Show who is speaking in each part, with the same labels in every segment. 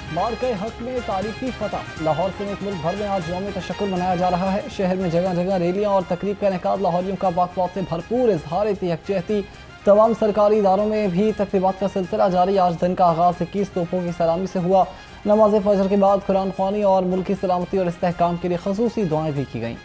Speaker 1: बाढ़ के हक में तारीखी फतह। लाहौर समेत मुल्क भर में आज यौम तशक्कुर मनाया जा रहा है। शहर में जगह जगह रैलियां और तकरीब का इनेकाद लाहौरियों का वक़ से भरपूर इजहार यकजहती। तमाम सरकारी इदारों में भी तकरीबात का सिलसिला जारी। आज दिन का आगाज़ 21 तोपों की सलामी से हुआ। नमाज फजर के बाद कुरान ख्वानी और मुल्क की सलामती और इस्तेहकाम के लिए खसूसी दुआएं भी की गईं।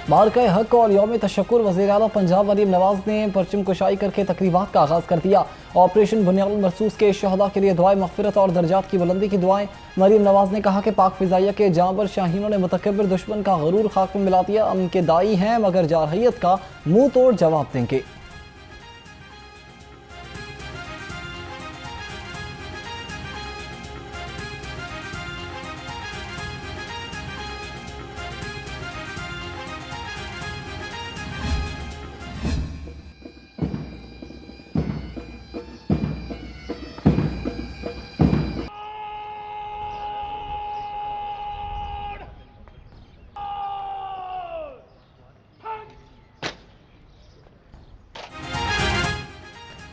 Speaker 1: बाढ़ के हक और यौम तशक्कुर वज़ीर आला पंजाब मरीम नवाज ने परचम कुशाई करके तकरीबात का आगाज़ कर दिया। ऑपरेशन बुनियाद मरसूस के शहदा के लिए दुआएं मग़फ़िरत और दर्जात की बुलंदी की दुआएं। मरीम नवाज ने कहा कि पाक फ़िज़ाइया के जांबर शाहीनों ने मुतकब्बिर दुश्मन का गरूर खाक में मिला दिया। अमन के दाई हैं मगर जारहियत का मुंह तोड़ जवाब देंगे।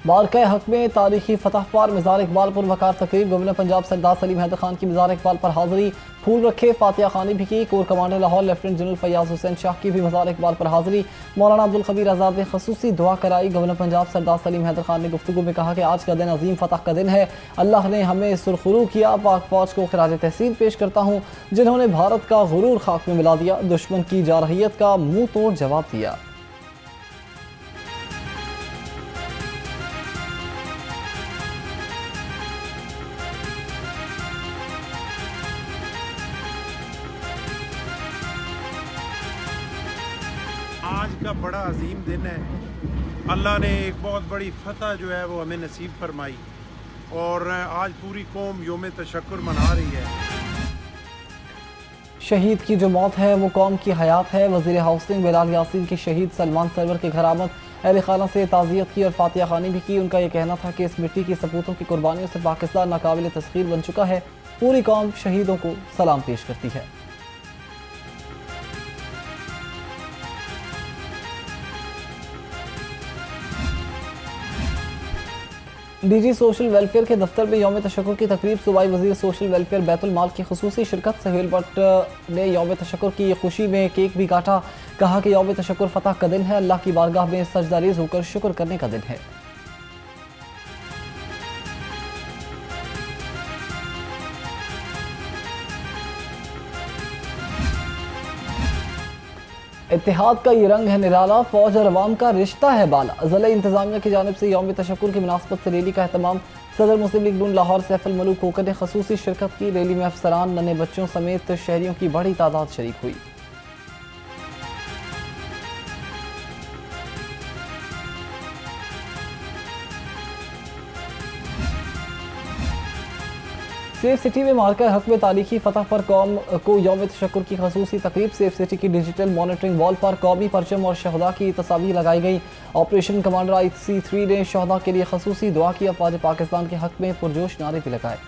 Speaker 1: बाढ़ के हक में तारीखी फतह पर मज़ार इकबाल पर वकार तकरीब। गवर्नर पंजाब सरदार सलीम हैदर खान की मज़ार इकबाल पर हाज़िरी। फूल रखे, फातिहा खानी भी की। Core commander Lahore lieutenant general Faiyaz Hussain Shah की भी मज़ार इकबाल पर हाज़िरी। मौलाना अब्दुल खबीर आज़ाद ने खसूसी दुआ कराई। गवर्नर पंजाब सरदार सलीम हैदर खान ने गुफ्तगू में कहा कि आज का दिन अजीम फतह का दिन है। अल्लाह ने हमें सुरखरू किया। पाक फौज को खिराज तहसीन पेश करता हूँ जिन्होंने भारत का गुरूर खाक में मिला दिया, दुश्मन की जारहियत का मुँह तोड़ जवाब दिया।
Speaker 2: आज का बड़ा अजीम दिन है। अल्लाह ने एक बहुत बड़ी फतह जो है वो हमें नसीब फरमाई और आज पूरी कौम यौम तशक्कुर मना रही है।
Speaker 1: शहीद की जो मौत है वो कौम की हयात है। वज़ीर हाउसिंग बिलाल यासीन की शहीद सलमान सरवर के घर आमद। अहले खाना से ताज़ियत की और फातिहा खानी भी की। उनका यह कहना था कि इस मिट्टी की सपूतों की कुर्बानियों से पाकिस्तान नाकाबिल तस्खीर बन चुका है। पूरी कौम शहीदों को सलाम पेश करती है। डीजी सोशल वेलफेयर के दफ्तर में यौम तशक्कुर की तकरीब। सूबाई वज़ीर सोशल वेलफेयर बैतुल माल की खुसूसी शिरकत। सहेल भट्ट ने यौम तशक्कुर की खुशी में केक भी काटा। कहा कि यौम तशक्कुर फतह का दिन है। अल्लाह की बारगाह में सजदारेज़ होकर शुक्र करने का दिन है। इत्तेहाद का ये रंग है निराला, फौज और अवाम का रिश्ता है बाला। ज़िला इंतजामिया की जानिब से यौम तशक्कुर की मुनासबत से रैली का एहतमाम। सदर मुस्लिम लीग नून लाहौर सैफुल मलूक कोकर ने खसूसी शिरकत की। रैली में अफसरान, नन्हे बच्चों समेत शहरियों की बड़ी तादाद शरीक हुई। सेफ सिटी में मार्कर हक में तारीखी फतह पर कौम को यौम तशक्कुर की खसूसी तकरीब। सेफ सिटी की डिजिटल मॉनिटरिंग वॉल पर कौमी परचम और शहदा की तस्वीर लगाई गई। ऑपरेशन कमांडर IC3 ने शहदा के लिए खसूसी दुआ की। अफवाज पाकिस्तान के हक में पुरजोश नारे भी लगाए।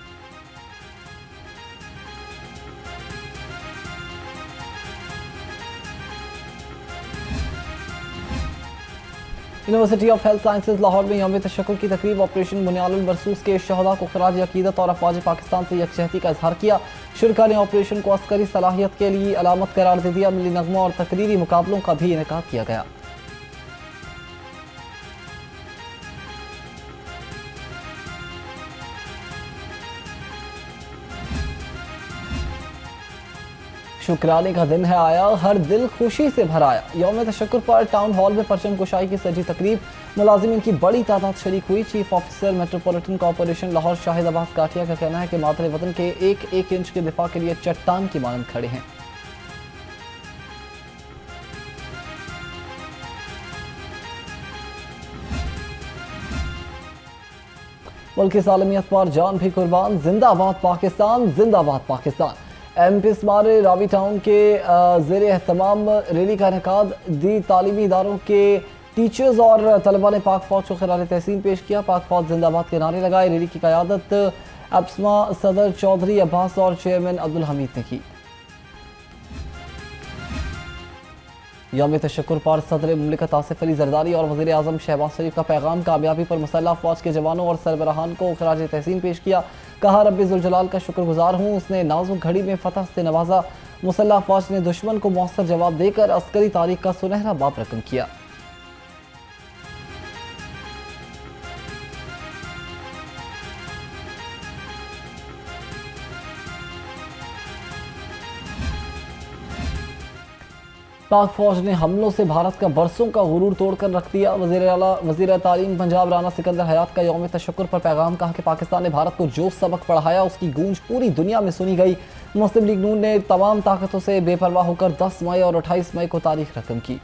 Speaker 1: University of health sciences Lahore में यौम तशक्कुर की तकरीब। ऑपरेशन बुनियाद मरसूस के शहदा को खराज अकीदत और अफवाज पाकिस्तान से यकजहती का इजहार किया। शुरका ने ऑपरेशन को अस्करी सलाहियत के लिए अलामत करार दे दिया। मिली नगमों और तकरीरी मुकाबलों का भी इनेकाद किया गया। शुक्राने का दिन है आया, हर दिल खुशी से भर आया। यौम तशक्कुर पर टाउन हॉल में परचम कुशाई की सजी तकरीब। मुलाजिमीन की बड़ी तादाद शरीक हुई। Chief officer metropolitan corporation Lahore Shahid Abbas Kathia का कहना है कि मातरे वतन के एक एक इंच के दिफा के लिए चट्टान की मानंद खड़े हैं। मुल्क की सालमियत पर जान भी कुर्बान। जिंदाबाद पाकिस्तान, जिंदाबाद पाकिस्तान। MP स्मारे रावी टाउन के ज़ेर एहतमाम रैली का इनेकाद। दी तालीमी इदारों के टीचर्स और तलबा ने पाक फौज को खिराज तहसीन पेश किया। पाक फौज जिंदाबाद के नारे लगाए। रैली की क़यादत अब्समा सदर चौधरी अब्बास और चेयरमैन अब्दुल हमीद ने की। यौम तशक्कुर पर सदर मुमलिकत आसिफ अली जरदारी और वज़ीर आज़म शहबाज शरीफ का पैगाम। कामयाबी पर मुसल्लह फ़ौज के जवानों और सरबराहान को खिराज तहसीन पेश किया। कहा, रब्बे ज़ुल जलाल का शुक्रगुजार हूँ, उसने नाजुक घड़ी में फतह से नवाजा। मुसल्लह फ़ौज ने दुश्मन को मौसर जवाब देकर अस्करी तारीख का सुनहरा बाब रकम किया। पाक फौज ने हमलों से भारत का बरसों का गुरूर तोड़कर रख दिया। वज़ीर तालीम पंजाब राना सिकंदर हयात का यौम तशक्कुर पर पैगाम। कहा कि पाकिस्तान ने भारत को जो सबक पढ़ाया उसकी गूंज पूरी दुनिया में सुनी गई। मुस्लिम लीग नून ने तमाम ताकतों से बेपरवाह होकर 10 मई और 28 मई को तारीख रकम की।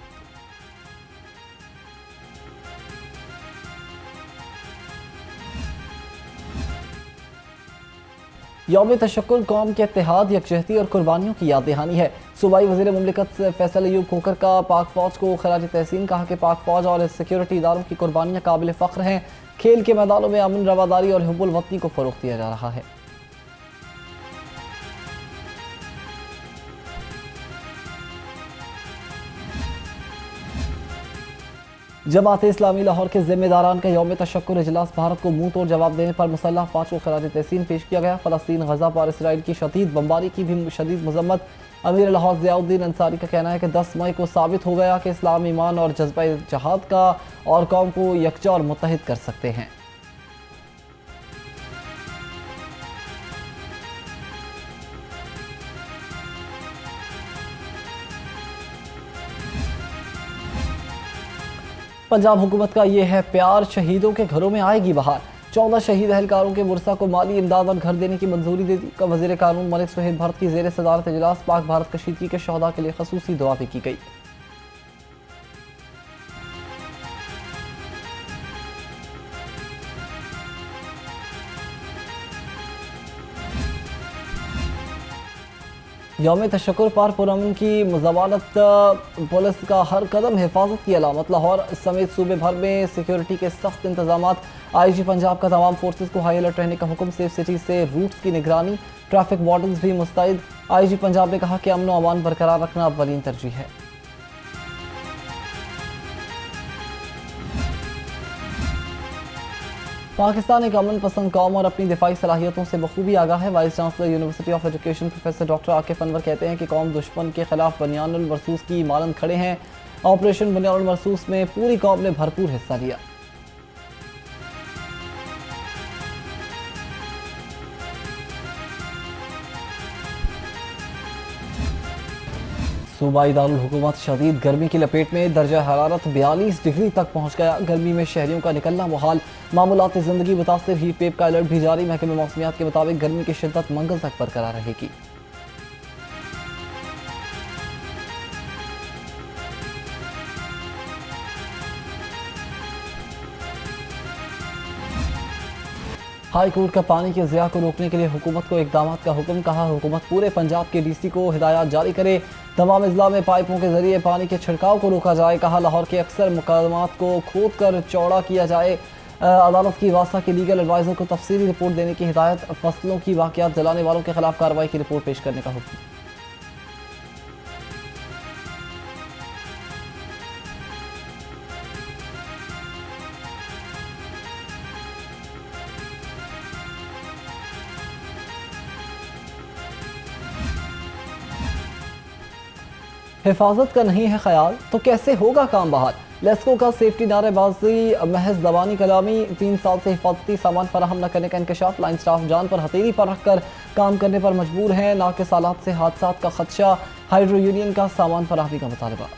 Speaker 1: यौम तशक्कुर कौम के इत्तेहाद, यकजहती और कुर्बानियों की याद दहानी है। सूबाई वज़ीर मुमलिकत फैसल अयूब खोखर का पाक फ़ौज को खिराज तहसीन। कहा कि पाक फ़ौज और सिक्योरिटी इदारों की कुर्बानियाँ काबिल फ़ख्र हैं। खेल के मैदानों में अमन, रवादारी और हुब्बुल वतनी को फ़रोग़ दिया जा रहा है। जमात इस्लामी लाहौर के ज़िम्मेदारान का यौम तशक्कुर इजलास। भारत को मुंह तोड़ जवाब देने पर मुसल्लह फ़ौज को खिराज तहसीन पेश किया गया। फ़लस्तीन, गज़ा पर इसराइल की शदीद बमबारी की भी शदीद मज़म्मत। अमीर लाहौर ज़ियाउद्दीन अंसारी का कहना है कि 10 मई को साबित हो गया कि इस्लाम ईमान और जज्बा जहाद का और कौम को यकजा और मुत्तहिद कर सकते हैं। पंजाब हुकूमत का ये है प्यार, शहीदों के घरों में आएगी बहार। 14 शहीद अहलकारों के बुरसा को माली इमदाद और घर देने की मंजूरी दे दी। वज़ीर कानून मलिक सुहेल भरत की ज़ेर सदारत इजलास। पाक भारत कशीदगी के शहदा के लिए खसूसी दुआ भी की गई। यौम तशक्कुर पर पुरअमन की ज़मानत, पुलिस का हर कदम हिफाजत की अलामत। लाहौर समेत सूबे भर में सिक्योरिटी के सख्त इंतजामात। IG पंजाब का तमाम फोर्सेस को हाई अलर्ट रहने का हुक्म। सेफ सिटी से रूट्स की निगरानी, ट्रैफिक वार्डन्स भी मुस्तैद। IG पंजाब ने कहा कि अमन व अमान बरकरार रखना अव्वलीन तरजीह है। पाकिस्तान एक अमन पसंद कौम और अपनी दिफाई सलाहियतों से बखूबी आगाह है। Vice chancellor university of education professor doctor Akif Anwar कहते हैं कि कौम दुश्मन के खिलाफ बनियानुल मरसूस की मानंद खड़े हैं। ऑपरेशन बनियानुल मरसूस में पूरी कौम ने भरपूर हिस्सा लिया। सूबाई दारुल हुकूमत शदीद गर्मी की लपेट में। दर्जा हरारत 42 डिग्री तक पहुँच गया। गर्मी में शहरियों का निकलना मुहाल। मामूलात ज़िंदगी मुतासिर। हीट वेव का अलर्ट भी जारी। महकमे मौसमियात के मुताबिक गर्मी की शिद्दत मंगल तक बरकरार रहेगी। हाई कोर्ट का पानी के ज़िया को रोकने के लिए हुकूमत को इकदाम का हुक्म। कहा, हुकूमत पूरे पंजाब के DC को हिदायत जारी करे। तमाम अजला में पाइपों के जरिए पानी के छिड़काव को रोका जाए। कहा, लाहौर के अक्सर मुकदमात को खोद कर चौड़ा किया जाए। अदालत की वासा के लीगल एडवाइज़र को तफसीली रिपोर्ट देने की हिदायत। फसलों की वाक़यात जलाने वालों के खिलाफ कार्रवाई की रिपोर्ट पेश करने का हुक्म। हिफाजत का नहीं है ख्याल तो कैसे होगा काम बहाल। लेस्को का सेफ्टी नारेबाजी महज जबानी कलामी। 3 साल से हिफाजती सामान फराहम न करने का इंकशाफ। लाइन स्टाफ जान पर हथेली पर रखकर काम करने पर मजबूर हैं। नाकिस हालात से हादसात का खदशा। हाइड्रो यूनियन का सामान फराहमी का मुतालबा।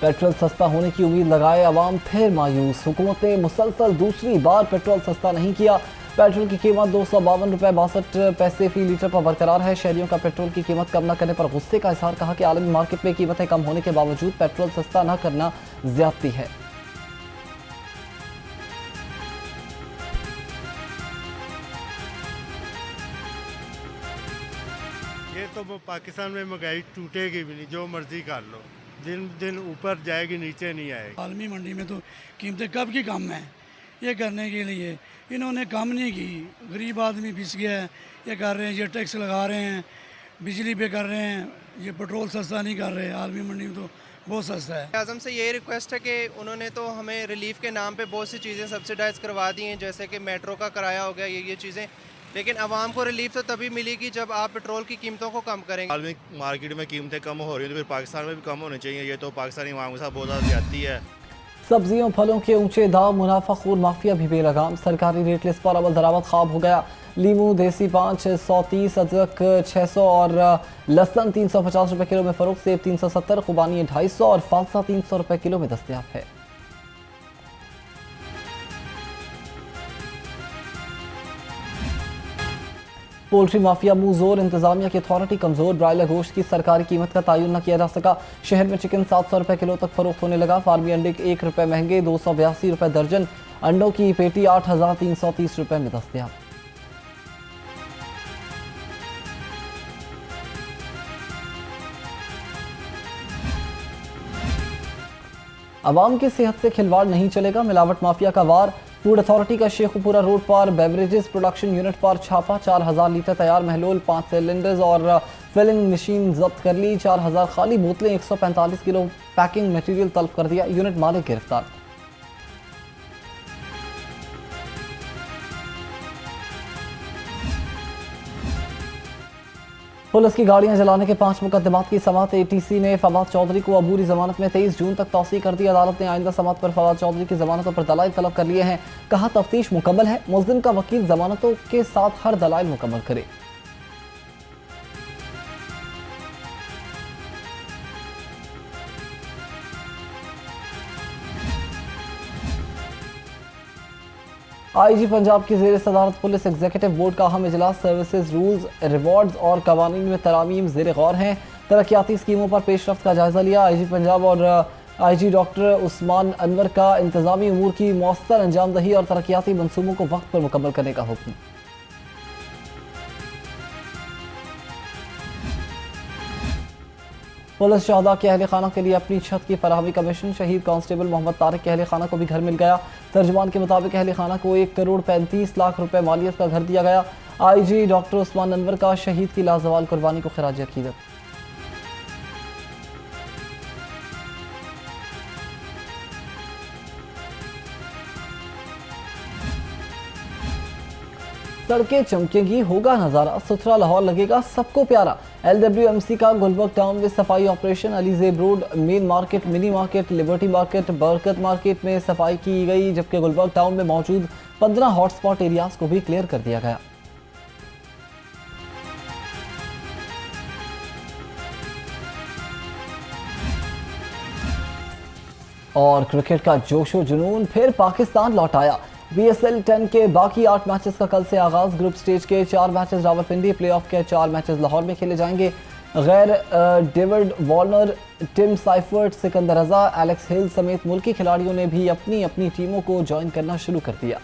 Speaker 1: पेट्रोल सस्ता होने की उम्मीद लगाए अवाम फिर मायूस। हुकूमत ने मुसलसल दूसरी बार पेट्रोल सस्ता नहीं किया। पेट्रोल की कीमत 252 रुपये 62 पैसे फी लीटर पर बरकरार है। शहरियों का पेट्रोल की कीमत कम न करने पर गुस्से का इजहार। कहा कि आलमी मार्केट में कीमतें कम होने के बावजूद पेट्रोल सस्ता न करना ज्यादती है।
Speaker 2: ये तो
Speaker 3: वो पाकिस्तान में महंगाई टूटेगी भी नहीं, जो मर्जी कर लो, दिन दिन ऊपर जाएगी, नीचे नहीं आएगी।
Speaker 4: आलमी मंडी में तो कीमतें कब की कम हैं, ये करने के लिए इन्होंने कम नहीं की। गरीब आदमी पिस गया है, ये कर रहे हैं, ये टैक्स लगा रहे हैं, बिजली पे कर रहे हैं, ये पेट्रोल सस्ता नहीं कर रहे। आलमी मंडी में तो बहुत सस्ता है।
Speaker 5: आज़म से यही रिक्वेस्ट है कि उन्होंने तो हमें रिलीफ के नाम पे बहुत सी चीज़ें सब्सिडाइज़ करवा दी हैं, जैसे कि मेट्रो का किराया हो गया, ये चीज़ें, लेकिन आवाम को रिलीफ तो तभी मिलेगी जब आप पेट्रोल की कीमतों को कम करेंगे।
Speaker 6: आलमी मार्केट में कीमतें कम हो रही हैं तो फिर पाकिस्तान में भी कम होने चाहिए। ये तो पाकिस्तानी अवाम के साथ बहुत ज़्यादा ज्यादती है।
Speaker 1: सब्जियों फलों के ऊंचे दाम, मुनाफाखोर माफिया भी बेलगाम। सरकारी रेट लिस्ट पर अवल दरामद ख्वाब हो गया। लीमू देसी 530, अदरक 600 और लहसुन 350 रुपए किलो में फरोख्त। सेब 370, खुबानी 250 और फालसा 300 रुपए किलो में दस्तयाब है। पोल्ट्री माफिया मुंह जोर, इंतजामिया की अथॉरिटी कमजोर। ब्रायलर गोश्त की सरकारी कीमत का तयन न किया जा सका। शहर में चिकन 700 रुपए किलो तक फरोख्त होने लगा। फार्मी अंडे 1 रुपए महंगे, 282 रुपए दर्जन। अंडों की पेटी 8330 रुपए में दस्तयाब। अवाम की सेहत से खिलवाड़ नहीं चलेगा, मिलावट माफिया का वार। फूड अथॉरिटी का शेखुपुरा रोड पर बेवरेजेस प्रोडक्शन यूनिट पर छापा। 4000 लीटर तैयार महलूल, 5 सिलेंडर्स और फिलिंग मशीन जब्त कर ली। 4000 खाली बोतलें, 145 किलो पैकिंग मटेरियल तलब कर दिया। यूनिट मालिक गिरफ्तार। पुलिस की गाड़ियां जलाने के 5 मुकदमात की समाअत। ATC ने फवाद चौधरी को अबूरी जमानत में 23 जून तक तौसीह कर दी। अदालत ने आइंदा समाअत पर फवाद चौधरी की जमानतों पर दलाइल तलब कर लिए हैं। कहा तफ्तीश मुकम्मल है, मुल्जिम का वकील जमानतों के साथ हर दलाइल मुकम्मल करे। IG पंजाब की ज़ेर सदारत पुलिस एग्जीक्यूटिव बोर्ड का अहम इजलास। सर्विसेज रूल्स, रिवॉर्ड्स और कवानीन में तरामीम ज़ेर गौर हैं। तरक्याती स्कीमों पर पेशरफ्त का जायजा लिया। IG पंजाब और IG डॉक्टर उस्मान अनवर का इंतजामी उमूर की मौसर अंजाम दही और तरक्याती मनसूबों को वक्त पर मुकम्मल करने का हुक्म। पुलिस शहदा के अहल खाना के लिए अपनी छत की फराहमी का मिशन। शहीद कांस्टेबल मोहम्मद तारिक के अहल खाना को भी घर मिल गया। तर्जुमान के मुताबिक अहल खाना को 1 करोड़ 35 लाख रुपए मालियत का घर दिया गया। IG डॉक्टर उस्मान अनवर का शहीद की लाजवाल कुर्बानी को खिराज अकीदत। सड़कें चमकेगी, होगा नज़ारा सुथरा, लाहौर लगेगा सबको प्यारा। LWMC का गुलबर्ग टाउन में सफाई operation. Ali ज़ेब road, main market, mini market, liberty market, बरकत मार्केट में सफाई की गई, जबकि गुलबर्ग टाउन में मौजूद 15 हॉटस्पॉट एरियाज को भी क्लियर कर दिया गया। और क्रिकेट का जोशो जुनून फिर पाकिस्तान लौट आया। BSL 10 के बाकी 8 मैचेस का कल से आगाज। ग्रुप स्टेज के 4 मैचेस रावलपिंडी, प्लेऑफ के 4 मैचेस लाहौर में खेले जाएंगे। गैर David Warner, Tim Seifert, Sikandar Raza, Alex Hill समेत मुल्की खिलाड़ियों ने भी अपनी अपनी टीमों को ज्वाइन करना शुरू कर दिया।